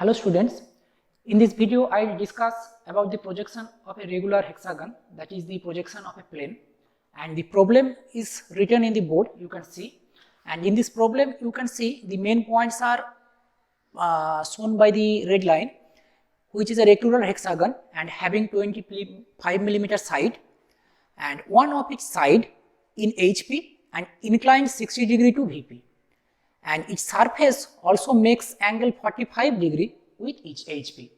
Hello students, in this video I will discuss about the projection of a regular hexagon, that is the projection of a plane, and the problem is written in the board, you can see, and in this problem you can see the main points are shown by the red line, which is a regular hexagon and having 25 mm side and one of its side in HP and inclined 60 degree to VP. And its surface also makes angle 45 degree with each HP.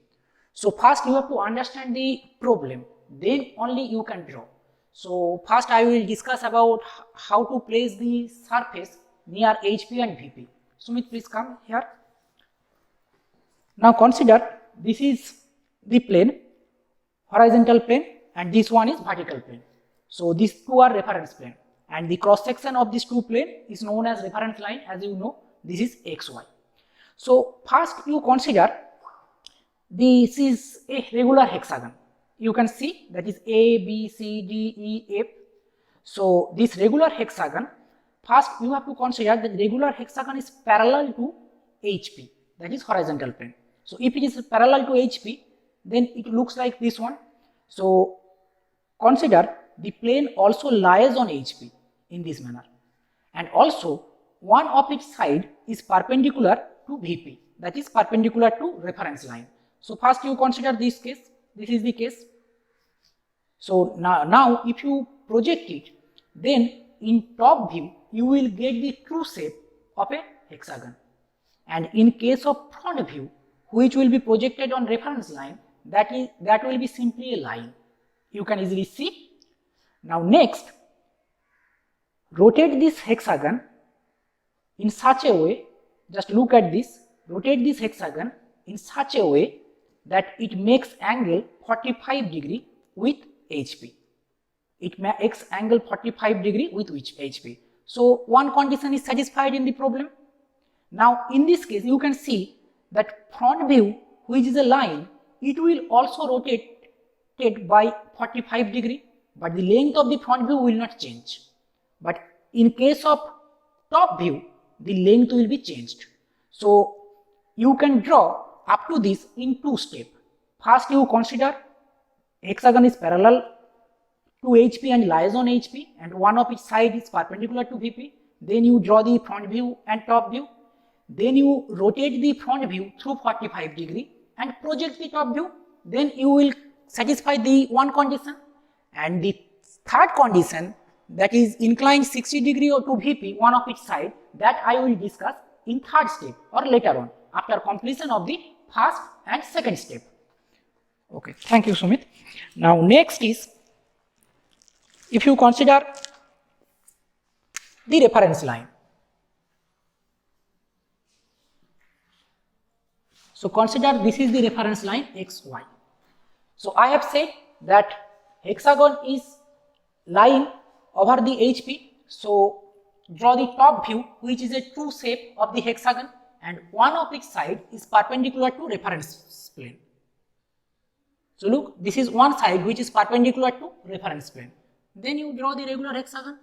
So first you have to understand the problem, then only you can draw. So first I will discuss about how to place the surface near HP and VP. Sumit, please come here. Now consider this is the plane, horizontal plane, and this one is vertical plane. So these two are reference plane. And the cross section of this two plane is known as reference line, as you know, this is XY. So first you consider this is a regular hexagon. You can see that is A, B, C, D, E, F. So this regular hexagon, first you have to consider that regular hexagon is parallel to HP, that is horizontal plane. So if it is parallel to HP, then it looks like this one. So consider the plane also lies on HP in this manner, and also one of its side is perpendicular to VP, that is perpendicular to reference line. So first you consider this case, this is the case. So now if you project it, then in top view you will get the true shape of a hexagon, and in case of front view, which will be projected on reference line, that will be simply a line. You can easily see. Now next, rotate this hexagon in such a way, just look at this, rotate this hexagon in such a way that it makes angle 45 degree with HP. It makes angle 45 degree with which HP. So one condition is satisfied in the problem. Now in this case you can see that front view, which is a line, it will also rotate it by 45 degree, but the length of the front view will not change. But in case of top view, the length will be changed. So you can draw up to this in two steps. First you consider hexagon is parallel to HP and lies on HP, and one of its side is perpendicular to VP. Then you draw the front view and top view. Then you rotate the front view through 45 degree and project the top view. Then you will satisfy the one condition. And the third condition, that is inclined 60 degree or to VP, one of its side, that I will discuss in third step or later on after completion of the first and second step. Okay, thank you Sumit. Now next is, if you consider the reference line. So consider this is the reference line XY. So I have said that hexagon is lying over the HP. So draw the top view, which is a true shape of the hexagon, and one of its side is perpendicular to reference plane. So look, this is one side which is perpendicular to reference plane. Then you draw the regular hexagon.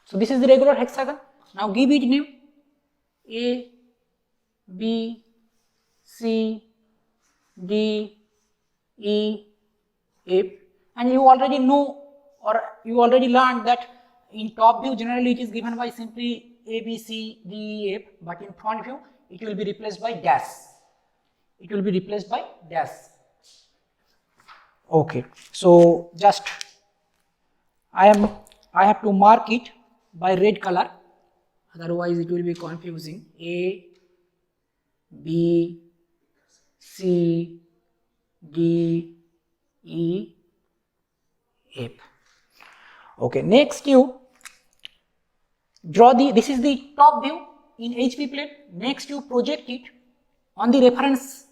So this is the regular hexagon. Now give it name A, B, C, D, E, F, and you already know or you already learned that in top view generally it is given by simply A, B, C, D, E, F, but in front view it will be replaced by dash. It will be replaced by dash. Okay, so just I have to mark it by red color, otherwise it will be confusing. A, B, C, D, E, F. Okay, next you draw this is the top view in HP plane. Next you project it on the reference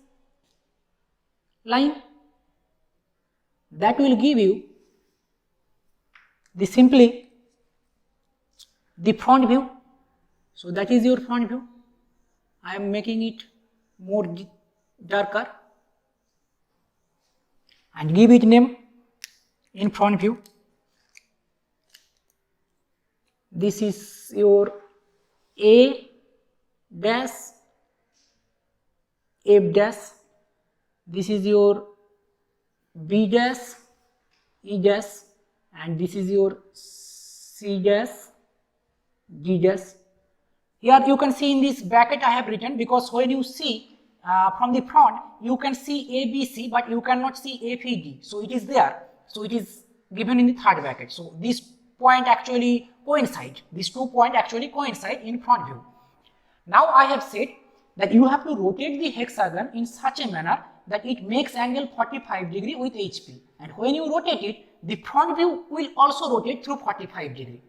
line. That will give you simply the front view. So that is your front view. I am making it more darker and give it name in front view. This is your A dash, F dash. This is your B dash, E dash, and this is your C dash, D dash. Here you can see in this bracket I have written, because when you see from the front you can see A, B, C, but you cannot see F, E, D. So it is there. So it is given in the third bracket. So this point actually coincide. These 2 points actually coincide in front view. Now I have said that you have to rotate the hexagon in such a manner that it makes angle 45 degree with HP. And when you rotate it, the front view will also rotate through 45 degree.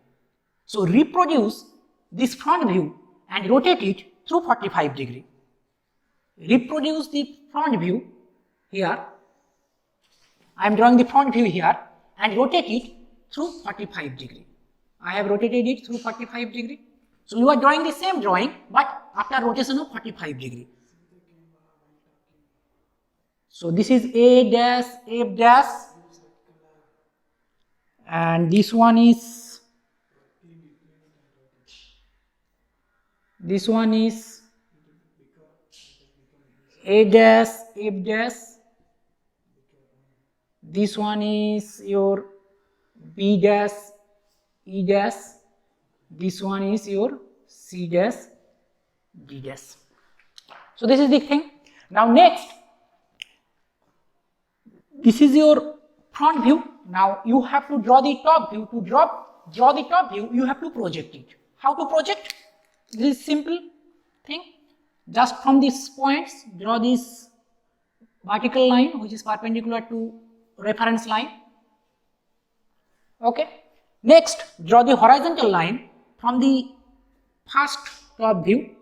So reproduce this front view and rotate it through 45 degree. Reproduce the front view here. I am drawing the front view here and rotate it through 45 degree. I have rotated it through 45 degree. So you are drawing the same drawing, but after rotation of 45 degree. So this is A dash, F dash, and this one is A dash, F dash. This one is your B dash, E dash. This one is your C dash, D dash. So this is the thing. Now next, this is your front view. Now you have to draw the top view. To draw the top view, you have to project it. How to project? This is simple thing. Just from these points, draw this vertical line which is perpendicular to reference line. Okay. Next, draw the horizontal line from the first top view.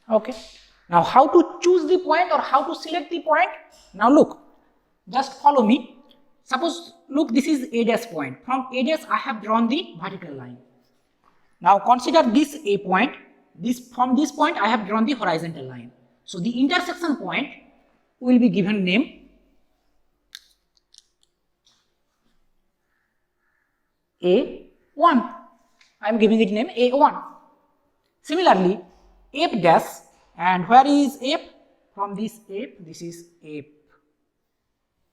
Okay. Now how to choose the point or how to select the point? Now look, just follow me. Suppose, look, this is A dash point. From A dash I have drawn the vertical line. Now consider this A point. From this point I have drawn the horizontal line. So the intersection point will be given name A1. I am giving it name A1. Similarly, F dash, and where is F? From this F, this is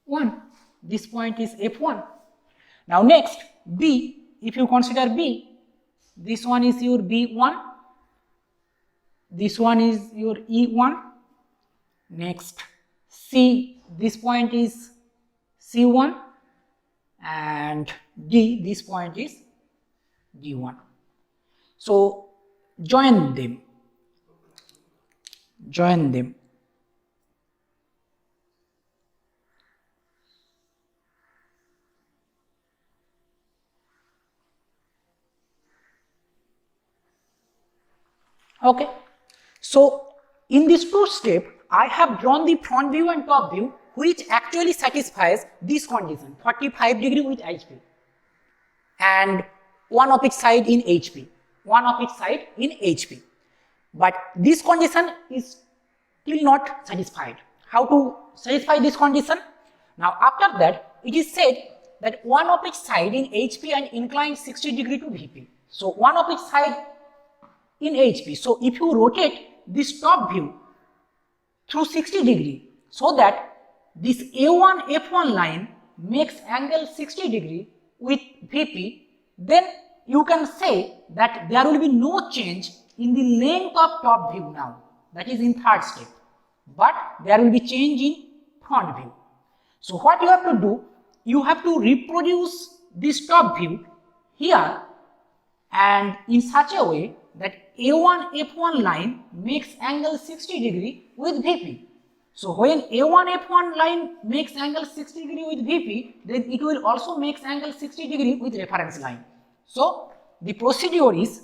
F1. This point is F1. Now next, B, if you consider B, this one is your B1, this one is your E1. Next, C, this point is C1, and D, this point is D1. So join them. Okay. So in this 2 step, I have drawn the front view and top view which actually satisfies this condition, 45 degree with HP and one of its side in HP. But this condition is still not satisfied. How to satisfy this condition? Now after that, it is said that one of its side in HP and inclined 60 degree to VP. So one of its side in HP. So if you rotate this top view through 60 degree so that this A1 F1 line makes angle 60 degree with VP, then you can say that there will be no change in the length of top view now, that is in third step, but there will be change in front view. So what you have to do, you have to reproduce this top view here and in such a way that A1 F1 line makes angle 60 degree with VP. So when A1 F1 line makes angle 60 degree with VP, then it will also make angle 60 degree with reference line. So the procedure is,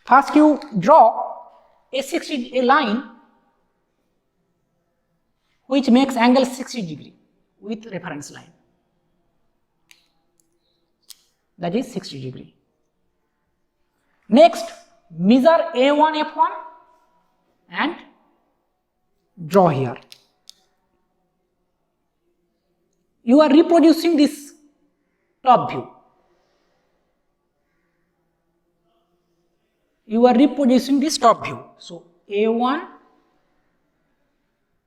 first you draw a line which makes angle 60 degree with reference line, that is 60 degree. Next, measure A1, F1 and draw here. You are reproducing this top view. You are reproducing this top view. So, A1,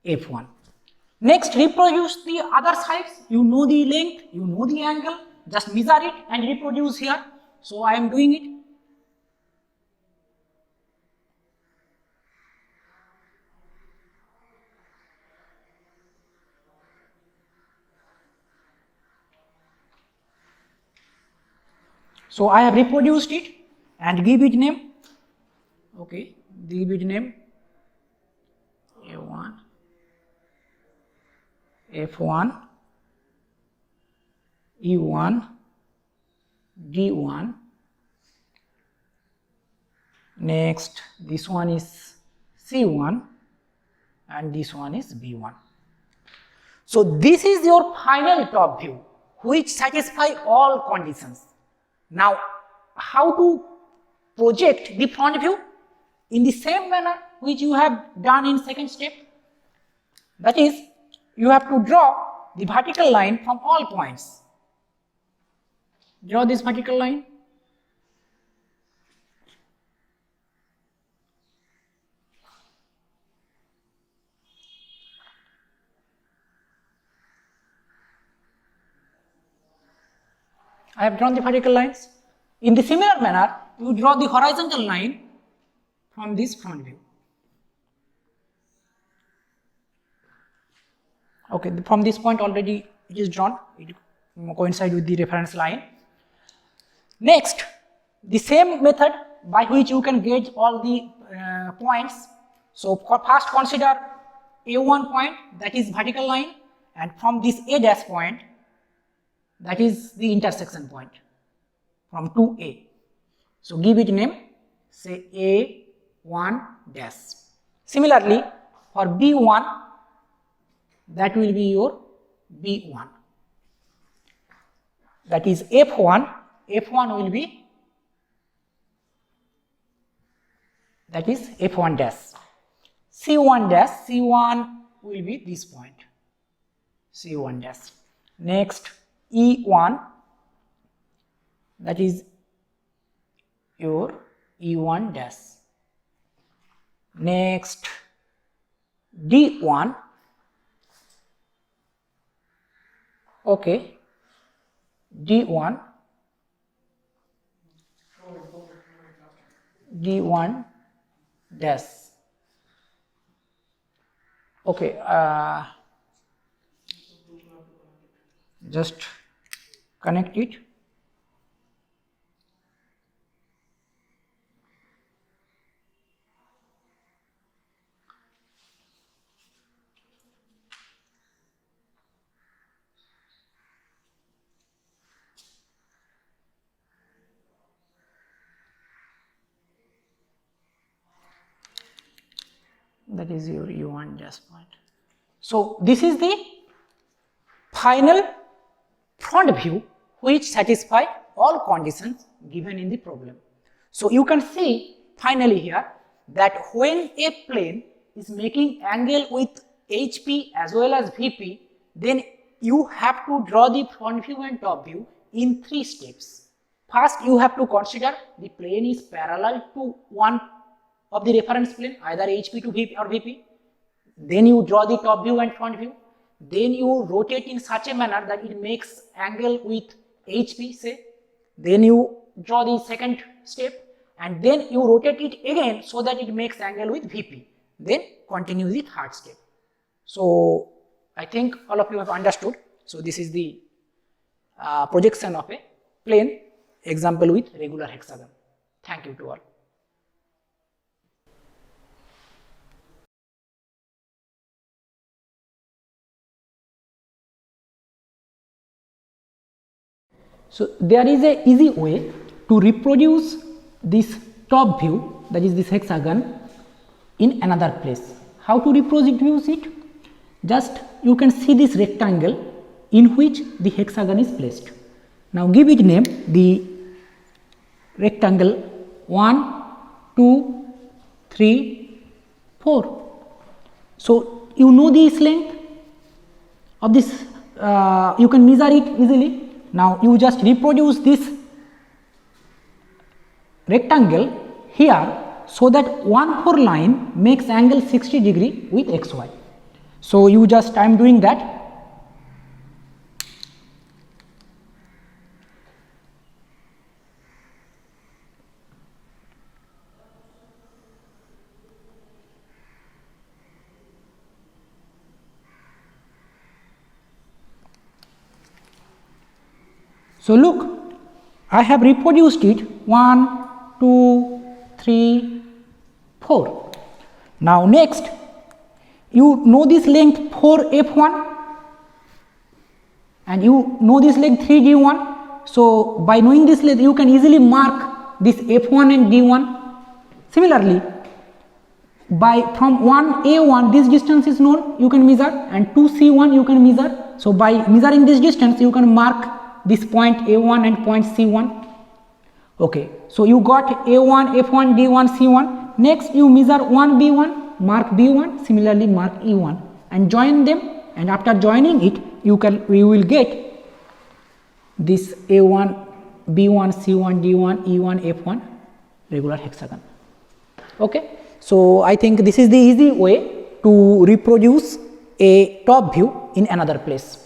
F1. Next, reproduce the other sides. You know the length, you know the angle, just measure it and reproduce here. So, I am doing it. So, I have reproduced it and give it name. Okay, give it name A1, F1, E1, D1. Next, this one is C1 and this one is B1. So, this is your final top view which satisfy all conditions. Now, how to project the front view? In the same manner which you have done in second step. That is, you have to draw the vertical line from all points. Draw this vertical line. I have drawn the vertical lines. In the similar manner, you draw the horizontal line from this front view. Okay, from this point already it is drawn, it coincides with the reference line. Next, the same method by which you can gauge all the points. So, first consider A1 point, that is vertical line, and from this A dash point, that is the intersection point from 2A. So, give it name, say A1 dash. Similarly, for B1, that will be your B1. That is F1, F1 will be, that is F1 dash. C1 dash, C1 will be this point, C1 dash. Next, E1, that is your E1 dash. Next, D1, okay, D1, D1 dash. Okay, just connect it. That is your E1 dash point. So, this is the final front view which satisfy all conditions given in the problem. So, you can see finally here that when a plane is making angle with HP as well as VP, then you have to draw the front view and top view in 3 steps. First, you have to consider the plane is parallel to one of the reference plane, either HP to VP or VP. Then you draw the top view and front view. Then you rotate in such a manner that it makes angle with HP, say. Then you draw the second step and then you rotate it again so that it makes angle with VP. Then continue the third step. So, I think all of you have understood. So, this is the projection of a plane, example with regular hexagon. Thank you to all. So, there is a easy way to reproduce this top view, that is this hexagon, in another place. How to reproduce it? Just you can see this rectangle in which the hexagon is placed. Now, give it name, the rectangle 1, 2, 3, 4. So you know this length of this, you can measure it easily. Now you just reproduce this rectangle here, so that 1, 4 line makes angle 60 degree with xy. So you just, I am doing that. So look, I have reproduced it 1, 2, 3, 4. Now next, you know this length 4f1 and you know this length 3d1. So by knowing this length, you can easily mark this f1 and d1. Similarly, from 1a1 this distance is known, you can measure, and 2c1 you can measure. So by measuring this distance, you can mark this point a1 and point c1. Okay, so you got a1, f1, d1, c1. Next you measure 1b1, mark b1, similarly mark e1 and join them, and after joining it you will get this a1, b1, c1, d1, e1, f1 regular hexagon. Okay, so I think this is the easy way to reproduce a top view in another place.